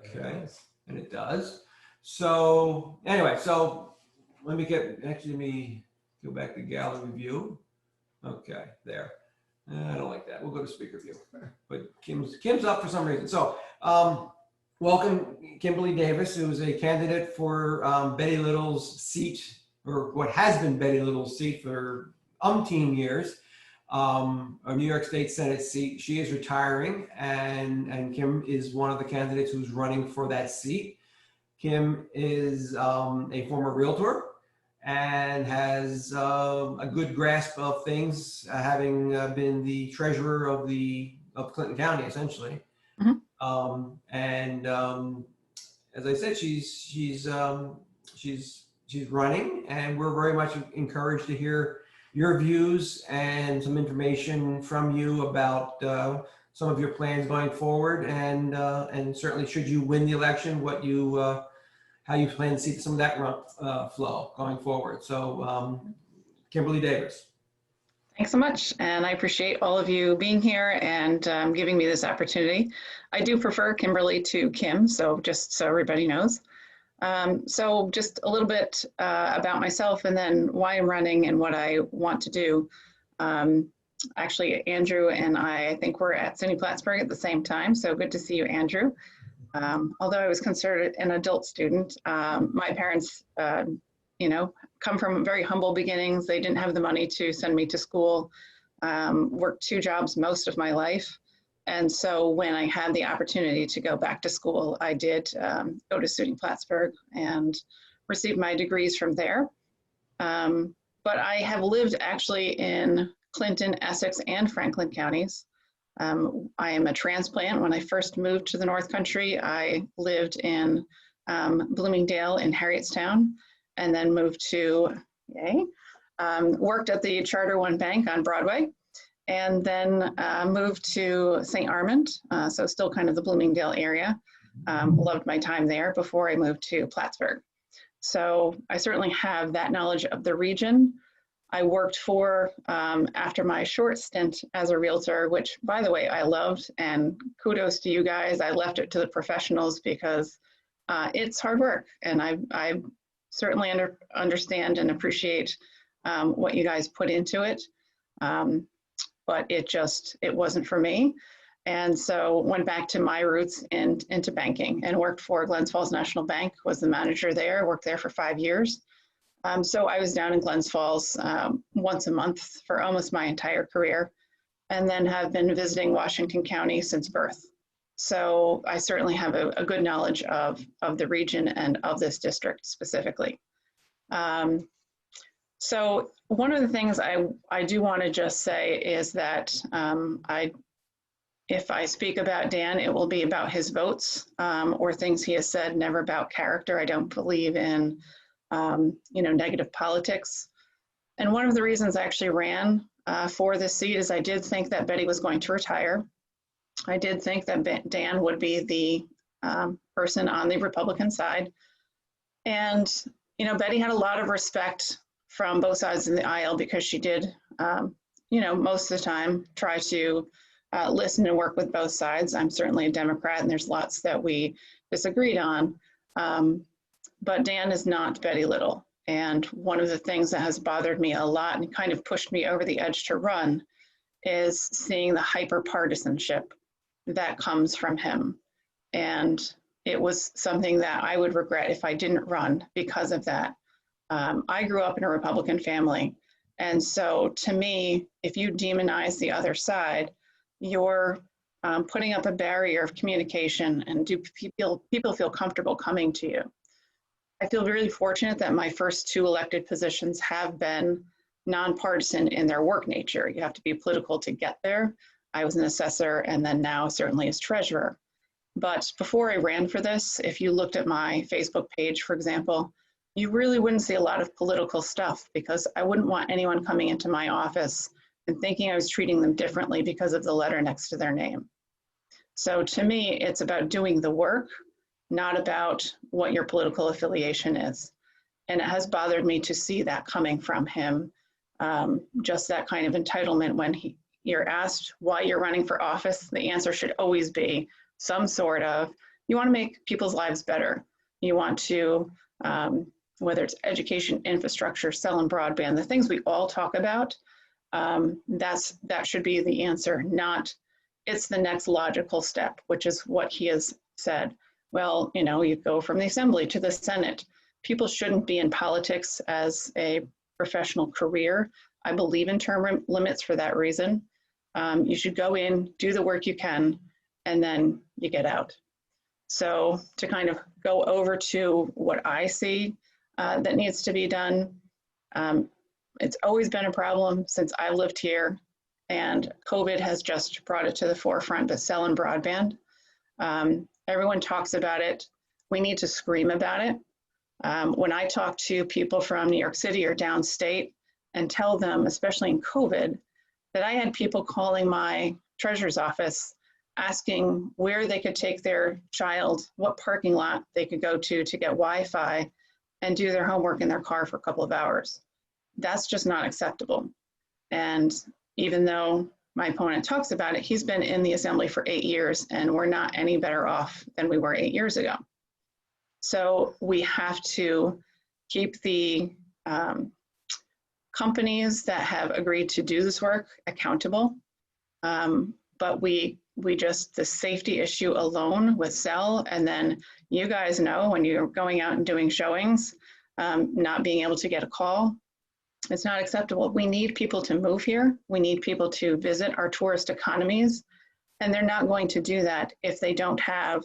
Okay, and it does. So anyway, so let me go back to gallery view. Okay, there. I don't like that. We'll go to speaker view. But Kim's up for some reason. So welcome Kimberly Davis, who is a candidate for Betty Little's seat, or what has been Betty Little's seat for umpteen years. A New York State Senate seat. She is retiring, and Kim is one of the candidates who's running for that seat. Kim is a former realtor and has a good grasp of things, having been the treasurer of Clinton County, essentially. Mm-hmm. As I said, she's running, and we're very much encouraged to hear your views and some information from you about some of your plans going forward, and certainly should you win the election, how you plan to see some of that flow going forward. So Kimberly Davis. Thanks so much, and I appreciate all of you being here and giving me this opportunity. I do prefer Kimberly to Kim, so just so everybody knows. So just a little bit about myself, and then why I'm running and what I want to do. Actually, Andrew and I think we're at SUNY Plattsburgh at the same time, so good to see you, Andrew. Although I was considered an adult student, my parents, come from very humble beginnings. They didn't have the money to send me to school, worked 2 jobs most of my life. And so when I had the opportunity to go back to school, I did go to SUNY Plattsburgh and received my degrees from there. But I have lived actually in Clinton, Essex, and Franklin counties. I am a transplant. When I first moved to the North Country, I lived in Bloomingdale in Harrietstown, and then moved to, worked at the Charter One Bank on Broadway, and then moved to St. Armand, so still kind of the Bloomingdale area. Loved my time there before I moved to Plattsburgh. So I certainly have that knowledge of the region. I worked for, after my short stint as a realtor, which by the way, I loved, and kudos to you guys. I left it to the professionals because it's hard work, and I certainly understand and appreciate what you guys put into it. But it wasn't for me. And so went back to my roots into banking and worked for Glens Falls National Bank, was the manager there, worked there for 5 years. So I was down in Glens Falls once a month for almost my entire career, and then have been visiting Washington County since birth. So I certainly have a good knowledge of the region and of this district specifically. So one of the things I do want to just say is that if I speak about Dan, it will be about his votes or things he has said, never about character. I don't believe in negative politics. And one of the reasons I actually ran for this seat is I did think that Betty was going to retire. I did think that Dan would be the person on the Republican side. And, Betty had a lot of respect from both sides of the aisle because she did, most of the time try to listen and work with both sides. I'm certainly a Democrat, and there's lots that we disagreed on. But Dan is not Betty Little. And one of the things that has bothered me a lot and kind of pushed me over the edge to run is seeing the hyper-partisanship that comes from him. And it was something that I would regret if I didn't run because of that. I grew up in a Republican family. And so to me, if you demonize the other side, you're putting up a barrier of communication, and do people feel comfortable coming to you. I feel really fortunate that my first 2 elected positions have been nonpartisan in their work nature. You have to be political to get there. I was an assessor, and then now certainly as treasurer. But before I ran for this, if you looked at my Facebook page, for example, you really wouldn't see a lot of political stuff, because I wouldn't want anyone coming into my office and thinking I was treating them differently because of the letter next to their name. So to me, it's about doing the work, not about what your political affiliation is. And it has bothered me to see that coming from him, just that kind of entitlement. When you're asked why you're running for office, the answer should always be some sort of you want to make people's lives better. You want to, whether it's education, infrastructure, cell and broadband, the things we all talk about, that should be the answer, not it's the next logical step, which is what he has said. Well, you go from the Assembly to the Senate. People shouldn't be in politics as a professional career. I believe in term limits for that reason. You should go in, do the work you can, and then you get out. So to kind of go over to what I see that needs to be done, it's always been a problem since I lived here, and COVID has just brought it to the forefront, but cell and broadband. Everyone talks about it. We need to scream about it. When I talk to people from New York City or downstate and tell them, especially in COVID, that I had people calling my treasurer's office asking where they could take their child, what parking lot they could go to get Wi-Fi and do their homework in their car for a couple of hours. That's just not acceptable. And even though my opponent talks about it, he's been in the Assembly for 8 years, and we're not any better off than we were 8 years ago. So we have to keep the companies that have agreed to do this work accountable. But we just, the safety issue alone with cell, and then you guys know when you're going out and doing showings, not being able to get a call, it's not acceptable. We need people to move here. We need people to visit our tourist economies, and they're not going to do that if they don't have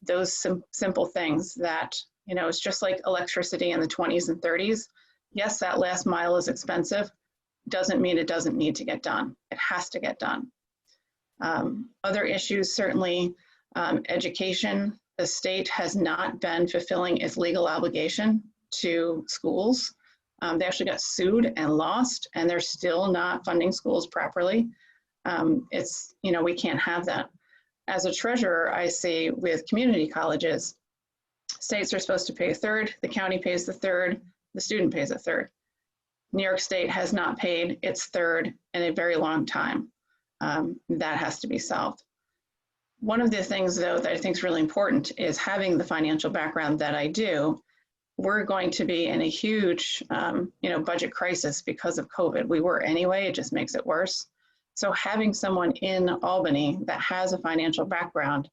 those simple things that, it's just like electricity in the 20s and 30s. Yes, that last mile is expensive. Doesn't mean it doesn't need to get done. It has to get done. Other issues, certainly education. The state has not been fulfilling its legal obligation to schools. They actually got sued and lost, and they're still not funding schools properly. We can't have that. As a treasurer, I say with community colleges, states are supposed to pay a third, the county pays the third, the student pays a third. New York State has not paid its third in a very long time. That has to be solved. One of the things, though, that I think is really important is having the financial background that I do. We're going to be in a huge, budget crisis because of COVID. We were anyway, it just makes it worse. So having someone in Albany that has a financial background,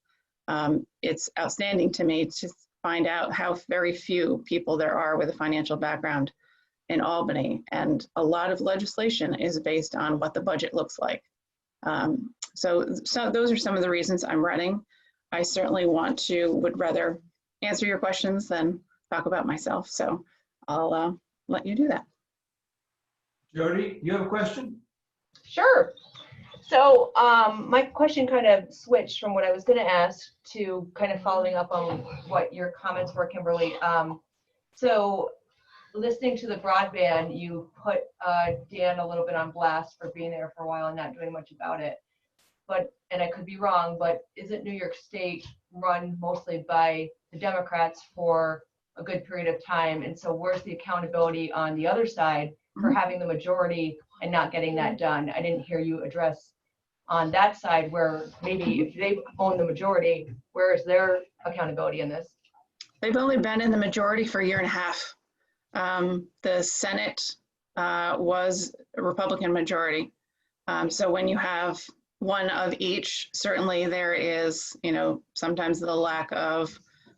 it's outstanding to me to find out how very few people there are with a financial background in Albany. And a lot of legislation is based on what the budget looks like. So those are some of the reasons I'm running. I certainly would rather answer your questions than talk about myself. So I'll let you do that. Jody, you have a question? Sure. So my question kind of switched from what I was going to ask to kind of following up on what your comments were, Kimberly. So listening to the broadband, you put Dan a little bit on blast for being there for a while and not doing much about it. But, and I could be wrong, but isn't New York State run mostly by the Democrats for a good period of time? And so where's the accountability on the other side for having the majority and not getting that done? I didn't hear you address on that side where maybe if they own the majority, where is their accountability in this? They've only been in the majority for a year and a half. The Senate was a Republican majority. So when you have one of each, certainly there is, sometimes the lack of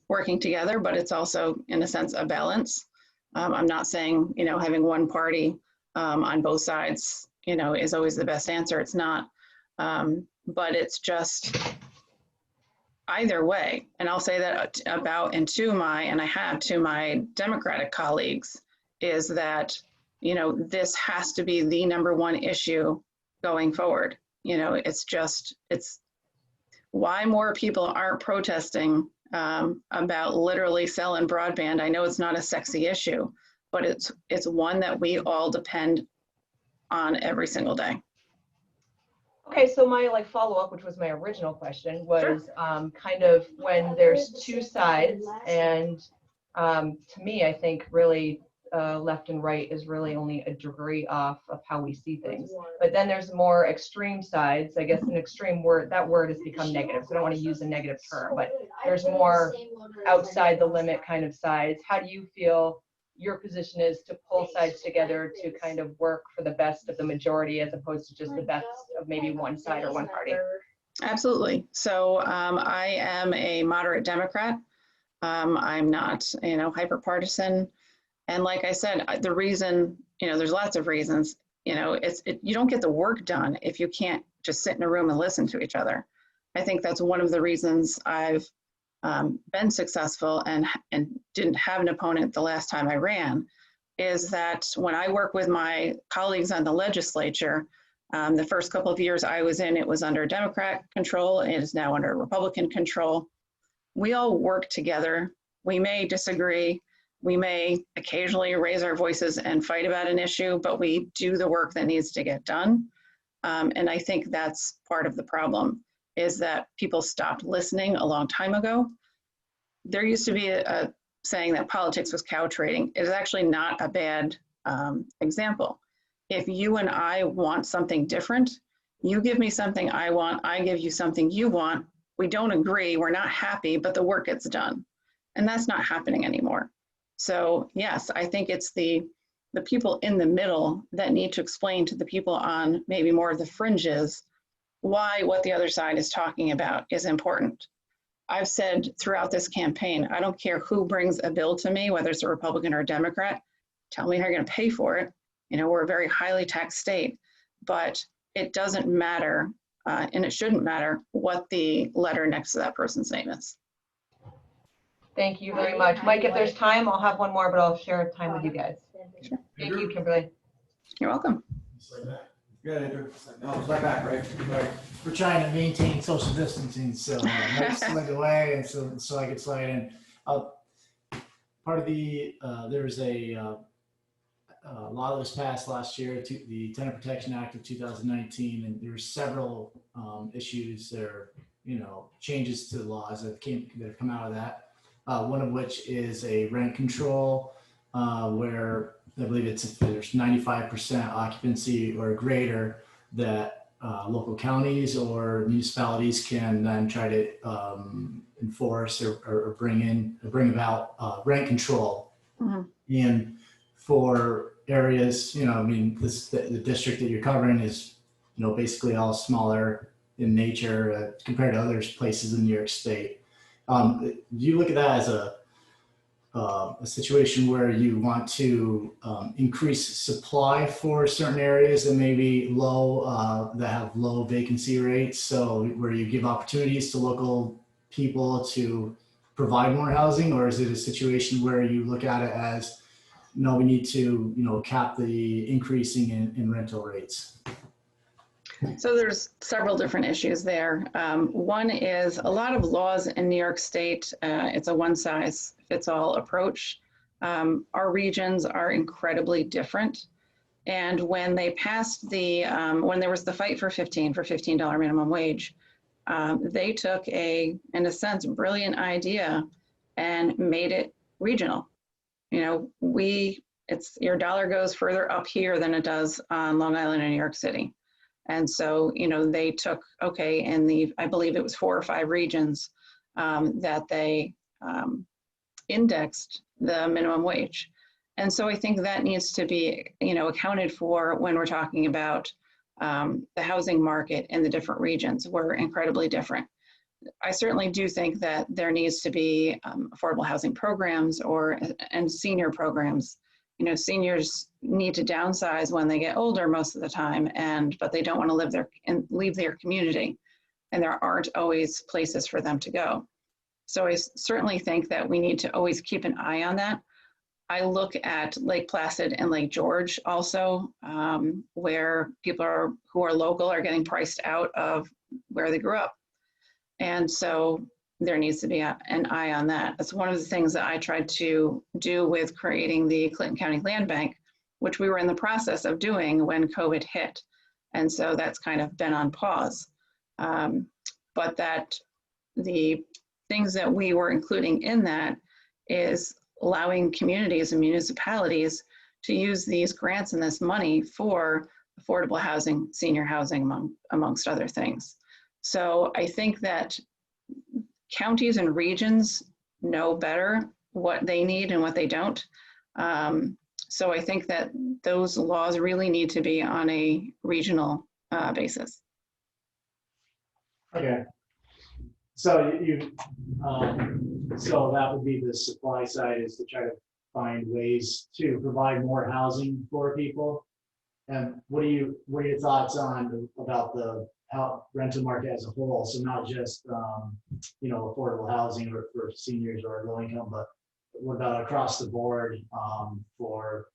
working together, but it's also, in a sense, a balance. I'm not saying, having one party on both sides, is always the best answer. It's not. But it's just either way. And I'll say that about and I have to my Democratic colleagues, is that, this has to be the number one issue going forward. It's why more people aren't protesting about literally cell and broadband. I know it's not a sexy issue, but it's one that we all depend on every single day. Okay, so my follow-up, which was my original question, was kind of when there's two sides, and to me, I think really left and right is really only a degree off of how we see things. But then there's more extreme sides. I guess an extreme word, that word has become negative. So I don't want to use a negative term, but there's more outside the limit kind of sides. How do you feel your position is to pull sides together to kind of work for the best of the majority as opposed to just the best of maybe one side or one party? Absolutely. So I am a moderate Democrat. I'm not, hyper partisan. And like I said, the reason, there's lots of reasons, you don't get the work done if you can't just sit in a room and listen to each other. I think that's one of the reasons I've been successful and didn't have an opponent the last time I ran, is that when I work with my colleagues on the legislature, the first couple of years I was in, it was under Democrat control. It is now under Republican control. We all work together. We may disagree. We may occasionally raise our voices and fight about an issue, but we do the work that needs to get done. And I think that's part of the problem, is that people stopped listening a long time ago. There used to be a saying that politics was cow trading. It is actually not a bad example. If you and I want something different, you give me something I want, I give you something you want. We don't agree, we're not happy, but the work gets done. And that's not happening anymore. So yes, I think it's the people in the middle that need to explain to the people on maybe more of the fringes why what the other side is talking about is important. I've said throughout this campaign, I don't care who brings a bill to me, whether it's a Republican or a Democrat, tell me how you're going to pay for it. We're a very highly taxed state, but it doesn't matter, and it shouldn't matter what the letter next to that person's name is. Thank you very much. Mike, if there's time, I'll have one more, but I'll share time with you guys. Sure. Thank you, Kimberly. You're welcome. Good, Andrew. No, it's right back, right? We're trying to maintain social distancing, so Mike slid away, and so I could slide in. Part of the there was a law that was passed last year, the Tenant Protection Act of 2019, and there were several issues there, changes to the laws that have come out of that. One of which is a rent control, where I believe if there's 95% occupancy or greater, that local counties or municipalities can then try to enforce or bring about rent control. Mm-hmm. And for areas, the district that you're covering is, basically all smaller in nature compared to other places in New York State. Do you look at that as a situation where you want to increase supply for certain areas that may be low, that have low vacancy rates? So where you give opportunities to local people to provide more housing, or is it a situation where you look at it as, no, we need to, cap the increasing in rental rates? So there's several different issues there. One is a lot of laws in New York State, it's a one-size-fits-all approach. Our regions are incredibly different. And when they passed when there was the fight for $15 minimum wage, they took in a sense, brilliant idea and made it regional. Your dollar goes further up here than it does on Long Island and New York City. And so, they took, in I believe it was 4 or 5 regions that they indexed the minimum wage. And so I think that needs to be, accounted for when we're talking about the housing market in the different regions. We're incredibly different. I certainly do think that there needs to be affordable housing programs and senior programs. Seniors need to downsize when they get older most of the time, but they don't want to leave their community, and there aren't always places for them to go. So I certainly think that we need to always keep an eye on that. I look at Lake Placid and Lake George also, where people who are local are getting priced out of where they grew up. And so there needs to be an eye on that. That's one of the things that I tried to do with creating the Clinton County Land Bank, which we were in the process of doing when COVID hit. And so that's kind of been on pause. But that the things that we were including in that is allowing communities and municipalities to use these grants and this money for affordable housing, senior housing, amongst other things. So I think that counties and regions know better what they need and what they don't. So I think that those laws really need to be on a regional basis. Okay. So so that would be the supply side, is to try to find ways to provide more housing for people. And what are your thoughts on about the rental market as a whole? So not just affordable housing for seniors or low income, but what about across the board for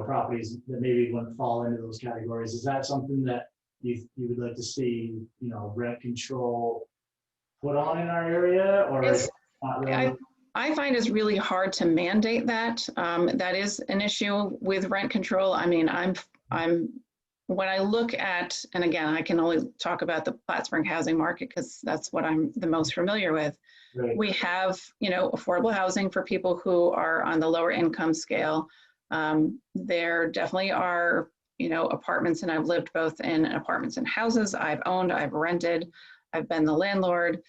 properties that maybe wouldn't fall into those categories? Is that something that you would like to see rent control put on in our area, or is it not really? I find it's really hard to mandate that. That is an issue with rent control. I mean, when I look at, and again, I can only talk about the Plattsburgh housing market because that's what I'm the most familiar with. Right. We have, affordable housing for people who are on the lower income scale. There definitely are, apartments, and I've lived both in apartments and houses. I've owned, I've rented, I've been the landlord.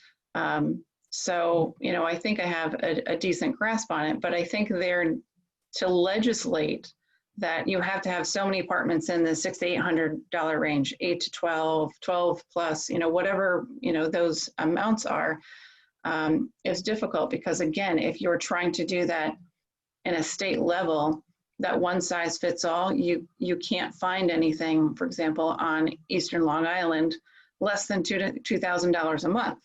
So, I think I have a decent grasp on it, but I think to legislate that you have to have so many apartments in the $600 to $800 range, 8 to 12, 12 plus, whatever, those amounts are, is difficult because, again, if you're trying to do that in a state level, that one size fits all, you can't find anything, for example, on Eastern Long Island, less than $2,000 a month.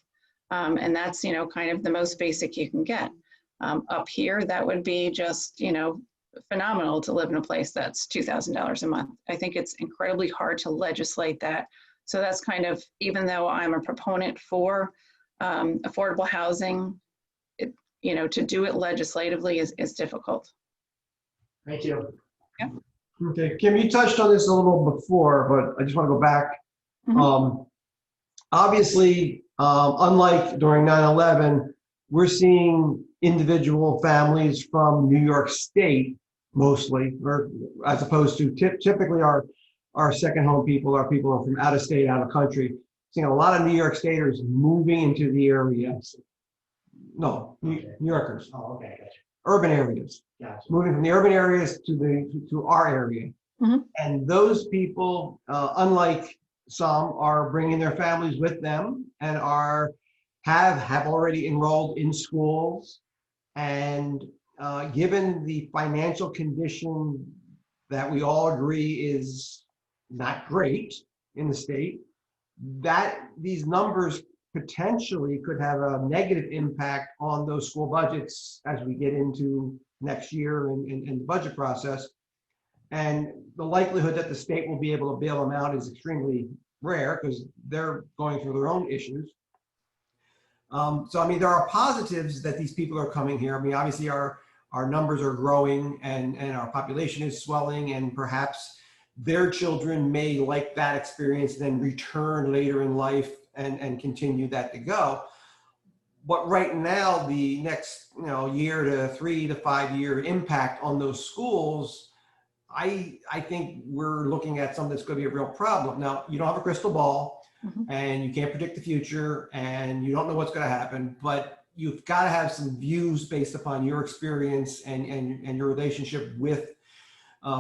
And that's, kind of the most basic you can get. Up here, that would be just, phenomenal to live in a place that's $2,000 a month. I think it's incredibly hard to legislate that. So that's kind of, even though I'm a proponent for affordable housing, to do it legislatively is difficult. Thank you. Yeah. Okay, Kim, you touched on this a little before, but I just want to go back. Mhm. Obviously, unlike during 9/11, we're seeing individual families from New York State mostly, or as opposed to typically our second home people are people from out of state, out of country. Seeing a lot of New York Staters moving into the area. No, New Yorkers. Oh, okay, gotcha. Urban areas. Gotcha. Moving from the urban areas to our area. Mhm. And those people, unlike some, are bringing their families with them and have already enrolled in schools. And given the financial condition that we all agree is not great in the state, that these numbers potentially could have a negative impact on those school budgets as we get into next year and the budget process. And the likelihood that the state will be able to bail them out is extremely rare because they're going through their own issues. So, I mean, there are positives that these people are coming here. I mean, obviously our numbers are growing and our population is swelling, and perhaps their children may like that experience, then return later in life and continue that to go. But right now, the next year to 3 to 5 year impact on those schools, I think we're looking at something that's going to be a real problem. Now, you don't have a crystal ball, and you can't predict the future, and you don't know what's going to happen, but you've got to have some views based upon your experience and your relationship with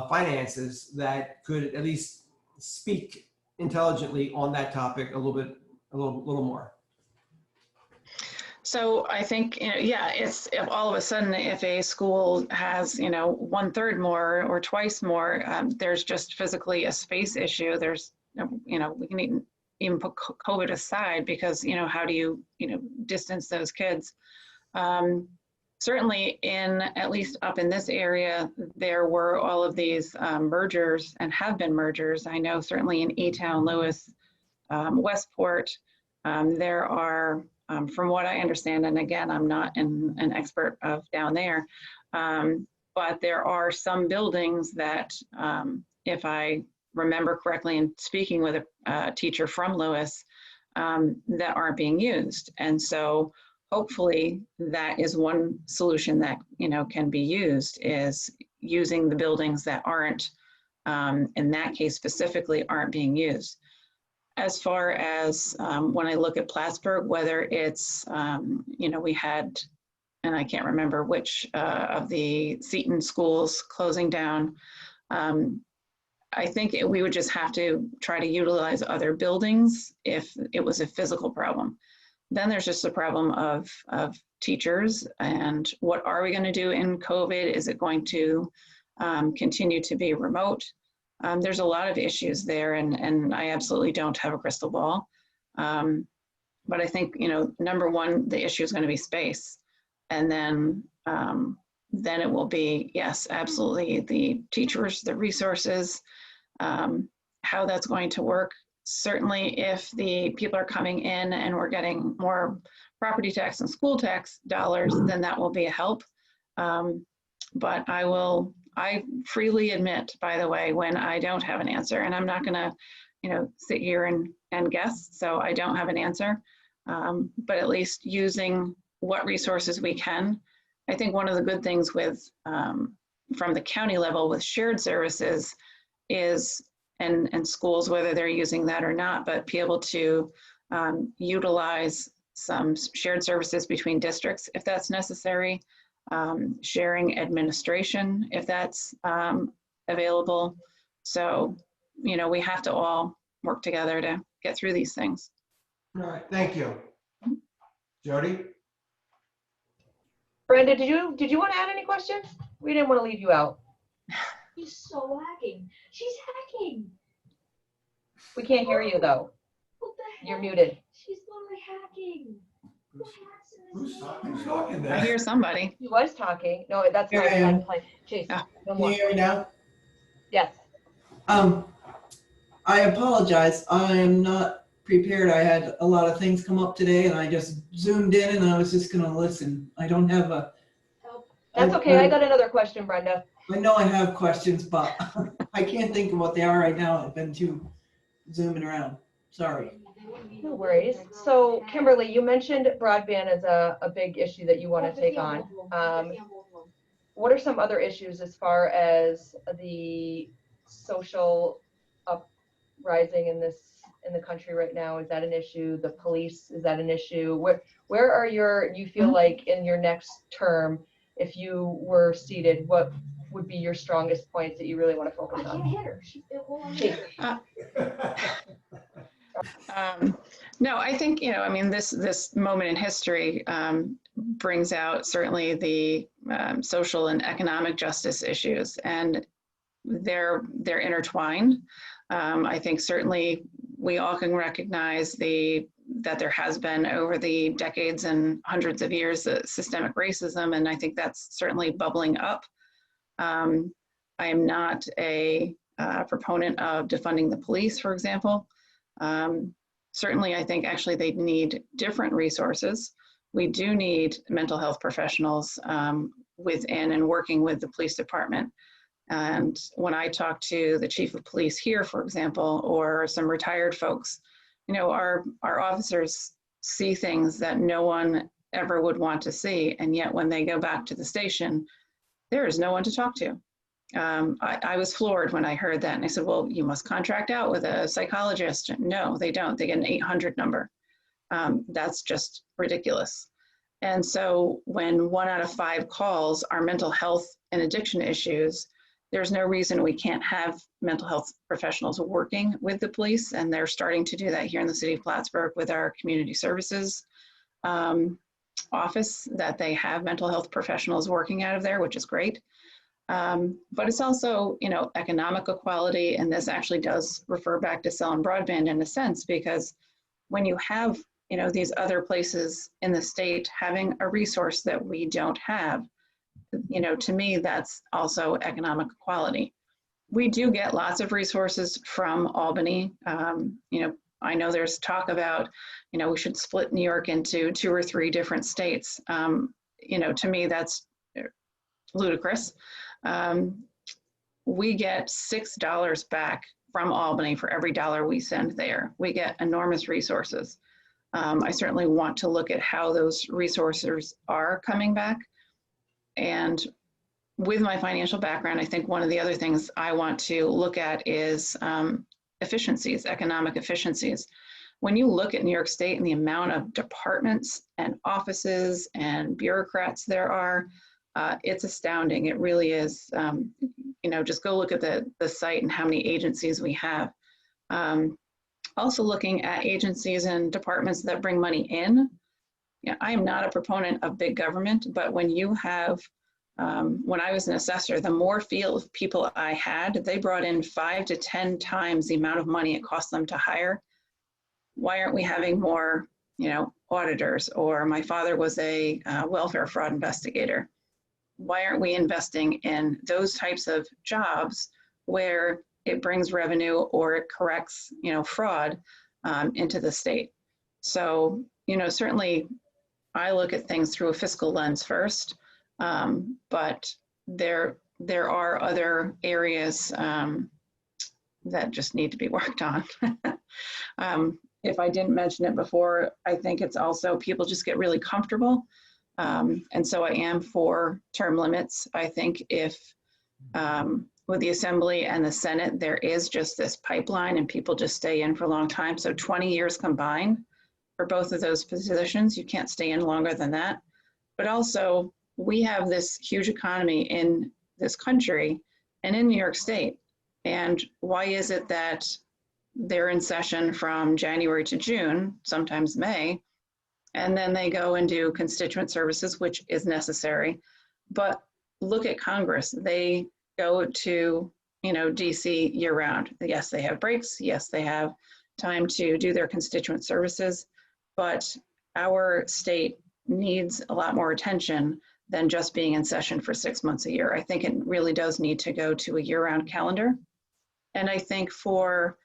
finances that could at least speak intelligently on that topic a little more. So I think, it's if all of a sudden, if a school has, 1/3 more or twice more, there's just physically a space issue. There's, we can even put COVID aside because, how do you, distance those kids? Certainly at least up in this area, there were all of these mergers and have been mergers. I know certainly in E-Town, Lewis, Westport, there are, from what I understand, and again, I'm not an expert of down there, but there are some buildings that, if I remember correctly, and speaking with a teacher from Lewis, that aren't being used. And so hopefully that is one solution that, can be used, is using the buildings that aren't, in that case specifically, aren't being used. As far as when I look at Plattsburgh, whether it's, we had, and I can't remember which of the Seton schools closing down, I think we would just have to try to utilize other buildings if it was a physical problem. Then there's just a problem of teachers, and what are we going to do in COVID? Is it going to continue to be remote? There's a lot of issues there, and I absolutely don't have a crystal ball. But I think, number one, the issue is going to be space. And then it will be, yes, absolutely, the teachers, the resources, how that's going to work. Certainly, if the people are coming in and we're getting more property tax and school tax dollars, then that will be a help. But I freely admit, by the way, when I don't have an answer, and I'm not going to, sit here and guess, so I don't have an answer. But at least using what resources we can. I think one of the good things with, from the county level with shared services is, and schools, whether they're using that or not, but be able to utilize some shared services between districts if that's necessary, sharing administration if that's available. So, we have to all work together to get through these things. All right, thank you. Jody? Brenda, did you want to add any questions? We didn't want to leave you out. She's so hacking. She's hacking. We can't hear you though. What the heck? You're muted. She's literally hacking. Who hacks in this Who's game? talking? Who's talking I there? hear somebody. He was talking. No, that's Here my I am. plan. Chase, Ah. no Can more. you hear me now? Yes. I apologize. I am not prepared. I had a lot of things come up today and I just zoomed in and I was just gonna listen. I don't have a. That's okay. I got another question, Brenda. I know I have questions, but I can't think of what they are right now. I've been too zooming around. Sorry. No worries. So Kimberly, you mentioned broadband as a big issue that you want to take on. What are some other issues as far as the social uprising in the country right now? Is that an issue? The police, is that an issue? Where are you feel like in your next term, if you were seated, what would be your strongest points that you really want to focus I can't on? hit her. Chase. No, I think, this moment in history brings out certainly the social and economic justice issues, and they're intertwined. I think certainly we all can recognize that there has been over the decades and hundreds of years systemic racism, and I think that's certainly bubbling up. I am not a proponent of defunding the police, for example. Certainly, I think actually they need different resources. We do need mental health professionals within and working with the police department. And when I talk to the chief of police here, for example, or some retired folks, our officers see things that no one ever would want to see. And yet when they go back to the station, there is no one to talk to. I was floored when I heard that. And I said, well, you must contract out with a psychologist. No, they don't. They get an 800 number. That's just ridiculous. And so when 1 out of 5 calls are mental health and addiction issues, there's no reason we can't have mental health professionals working with the police. And they're starting to do that here in the city of Plattsburgh with our community services office, that they have mental health professionals working out of there, which is great. But it's also, economic equality, and this actually does refer back to cell and broadband in a sense, because when you have, these other places in the state having a resource that we don't have, to me, that's also economic equality. We do get lots of resources from Albany. I know there's talk about, we should split New York into 2 or 3 different states. To me, that's ludicrous. We get $6 back from Albany for every dollar we send there. We get enormous resources. I certainly want to look at how those resources are coming back. And with my financial background, I think one of the other things I want to look at is efficiencies, economic efficiencies. When you look at New York State and the amount of departments and offices and bureaucrats there are, it's astounding. It really is. Just go look at the site and how many agencies we have. Also looking at agencies and departments that bring money in. Yeah, I am not a proponent of big government, but when you have, when I was an assessor, the more field people I had, they brought in 5 to 10 times the amount of money it cost them to hire. Why aren't we having more, auditors? Or my father was a welfare fraud investigator. Why aren't we investing in those types of jobs where it brings revenue or it corrects, fraud into the state? So, certainly I look at things through a fiscal lens first, but there are other areas that just need to be worked on. If I didn't mention it before, I think it's also people just get really comfortable. And so I am for term limits. I think if with the Assembly and the Senate, there is just this pipeline and people just stay in for a long time. So 20 years combined for both of those positions, you can't stay in longer than that. But also we have this huge economy in this country and in New York State. And why is it that they're in session from January to June, sometimes May, and then they go and do constituent services, which is necessary. But look at Congress. They go to, DC year round. Yes, they have breaks. Yes, they have time to do their constituent services. But our state needs a lot more attention than just being in session for 6 months a year. I think it really does need to go to a year-round calendar. And I think for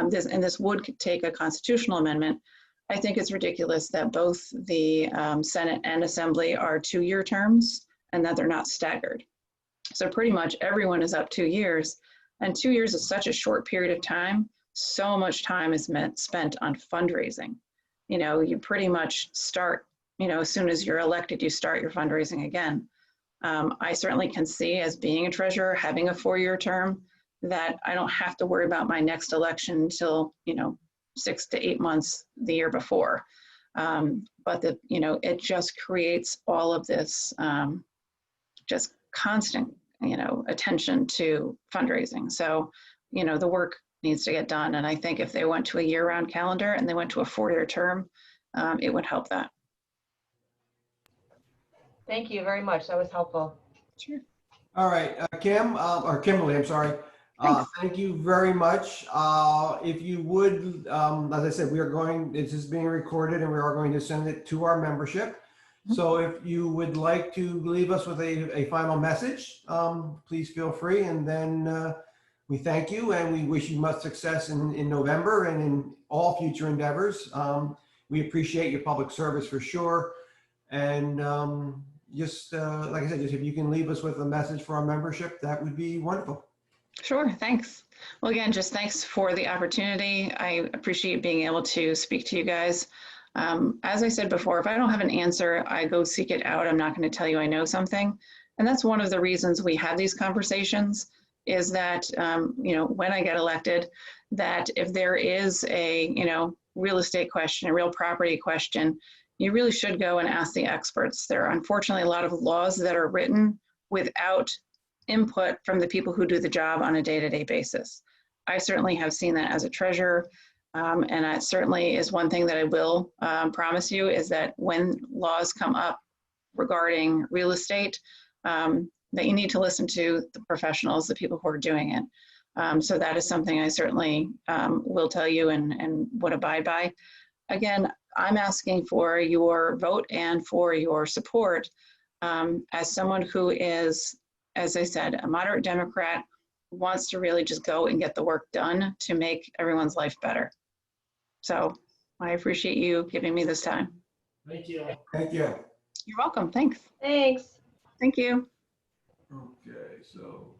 this would take a constitutional amendment, I think it's ridiculous that both the Senate and Assembly are 2-year terms and that they're not staggered. So pretty much everyone is up 2 years, and 2 years is such a short period of time. So much time is spent on fundraising. You pretty much start, as soon as you're elected, you start your fundraising again. I certainly can see, as being a treasurer, having a 4-year term, that I don't have to worry about my next election until, 6 to 8 months the year before. But it just creates all of this just constant, attention to fundraising. So, the work needs to get done. And I think if they went to a year-round calendar and they went to a 4-year term, it would help that. Thank you very much. That was helpful. Sure. All right, Kim, or Kimberly, I'm sorry. Thank you very much. If you would, as I said, this is being recorded and we are going to send it to our membership. So if you would like to leave us with a final message, please feel free. And then we thank you and we wish you much success in November and in all future endeavors. We appreciate your public service for sure. And like I said, just if you can leave us with a message for our membership, that would be wonderful. Sure, thanks. Well, again, just thanks for the opportunity. I appreciate being able to speak to you guys. As I said before, if I don't have an answer, I go seek it out. I'm not going to tell you I know something. And that's one of the reasons we have these conversations, is that, when I get elected, that if there is a, real estate question, a real property question, you really should go and ask the experts. There are unfortunately a lot of laws that are written without input from the people who do the job on a day-to-day basis. I certainly have seen that as a treasurer, and that certainly is one thing that I will promise you, is that when laws come up regarding real estate, that you need to listen to the professionals, the people who are doing it. So that is something I certainly will tell you and would abide by. Again, I'm asking for your vote and for your support as someone who is, as I said, a moderate Democrat, wants to really just go and get the work done to make everyone's life better. So I appreciate you giving me this time. Thank you. Thank you. You're welcome. Thanks. Thanks. Thank you. Okay, so